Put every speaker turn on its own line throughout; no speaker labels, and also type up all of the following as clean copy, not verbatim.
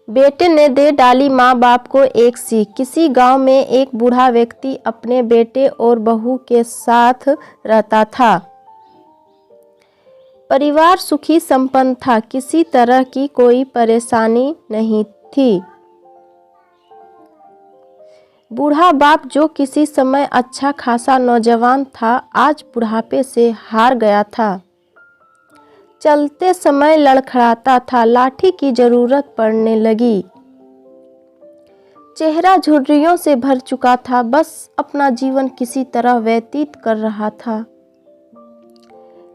बेटे ने दे डाली माँ बाप को एक सीख। किसी गांव में एक बूढ़ा व्यक्ति अपने बेटे और बहू के साथ रहता था। परिवार सुखी संपन्न था, किसी तरह की कोई परेशानी नहीं थी। बूढ़ा बाप जो किसी समय अच्छा खासा नौजवान था, आज बुढ़ापे से हार गया था। चलते समय लड़खड़ाता था, लाठी की जरूरत पड़ने लगी। चेहरा झुर्रियों से भर चुका था, बस अपना जीवन किसी तरह व्यतीत कर रहा था।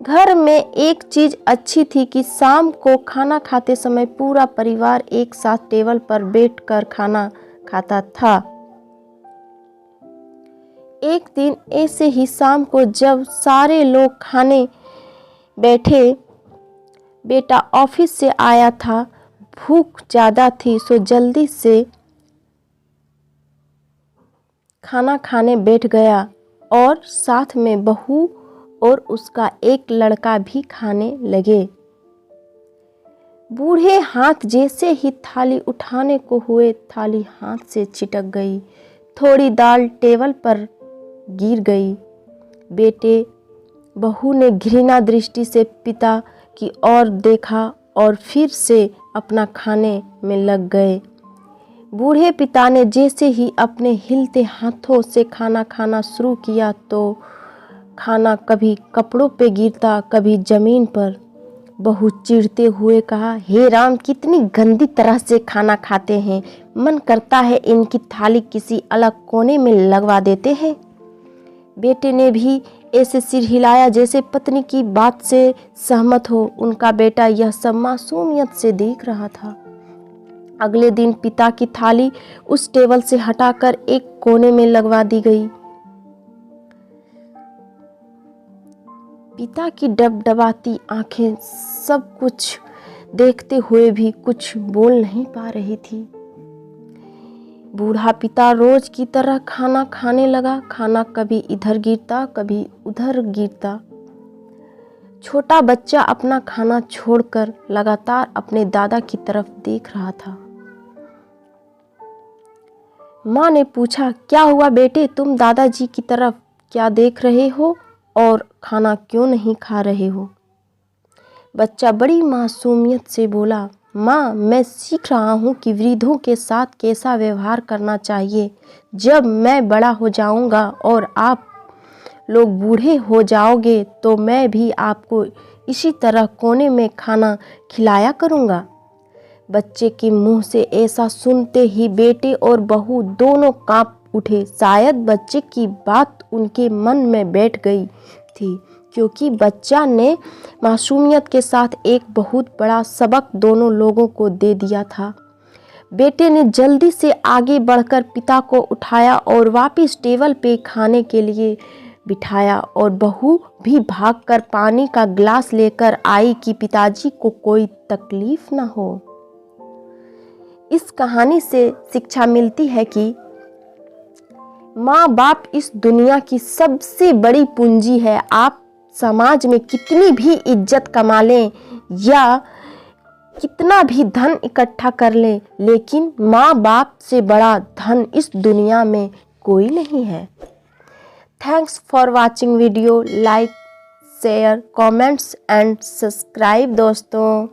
घर में एक चीज अच्छी थी कि शाम को खाना खाते समय पूरा परिवार एक साथ टेबल पर बैठकर खाना खाता था। एक दिन ऐसे ही शाम को जब सारे लोग खाने बैठे, बेटा ऑफिस से आया था, भूख ज़्यादा थी सो जल्दी से खाना खाने बैठ गया और साथ में बहू और उसका एक लड़का भी खाने लगे। बूढ़े हाथ जैसे ही थाली उठाने को हुए, थाली हाथ से छिटक गई। थोड़ी दाल टेबल पर गिर गई। बेटे बहू ने घृणा दृष्टि से पिता की ओर देखा और फिर से अपना खाने में लग गए। बूढ़े पिता ने जैसे ही अपने हिलते हाथों से खाना खाना शुरू किया तो खाना कभी कपड़ों पे गिरता, कभी जमीन पर। बहू चिढ़ते हुए कहा, हे राम, कितनी गंदी तरह से खाना खाते हैं, मन करता है इनकी थाली किसी अलग कोने में लगवा देते हैं। बेटे ने भी ऐसे सिर हिलाया जैसे पत्नी की बात से सहमत हो। उनका बेटा यह सब मासूमियत से देख रहा था। अगले दिन पिता की थाली उस टेबल से हटाकर एक कोने में लगवा दी गई। पिता की डबडबाती आंखें सब कुछ देखते हुए भी कुछ बोल नहीं पा रही थी। बूढ़ा पिता रोज की तरह खाना खाने लगा। खाना कभी इधर गिरता, कभी उधर गिरता। छोटा बच्चा अपना खाना छोड़कर लगातार अपने दादा की तरफ देख रहा था। माँ ने पूछा, क्या हुआ बेटे, तुम दादाजी की तरफ क्या देख रहे हो और खाना क्यों नहीं खा रहे हो? बच्चा बड़ी मासूमियत से बोला, माँ, मैं सीख रहा हूँ कि वृद्धों के साथ कैसा व्यवहार करना चाहिए। जब मैं बड़ा हो जाऊँगा और आप लोग बूढ़े हो जाओगे तो मैं भी आपको इसी तरह कोने में खाना खिलाया करूँगा। बच्चे के मुंह से ऐसा सुनते ही बेटे और बहू दोनों कांप उठे। शायद बच्चे की बात उनके मन में बैठ गई थी, क्योंकि बच्चा ने मासूमियत के साथ एक बहुत बड़ा सबक दोनों लोगों को दे दिया था। बेटे ने जल्दी से आगे बढ़कर पिता को उठाया और वापस टेबल पे खाने के लिए बिठाया, और बहू भी भागकर पानी का गिलास लेकर आई कि पिताजी को कोई तकलीफ ना हो। इस कहानी से शिक्षा मिलती है कि माँ बाप इस दुनिया की सबसे बड़ी पूंजी है। आप समाज में कितनी भी इज्जत कमा लें या कितना भी धन इकट्ठा कर लें, लेकिन माँ बाप से बड़ा धन इस दुनिया में कोई नहीं है। Thanks for watching video. Like, share, comments and subscribe दोस्तों।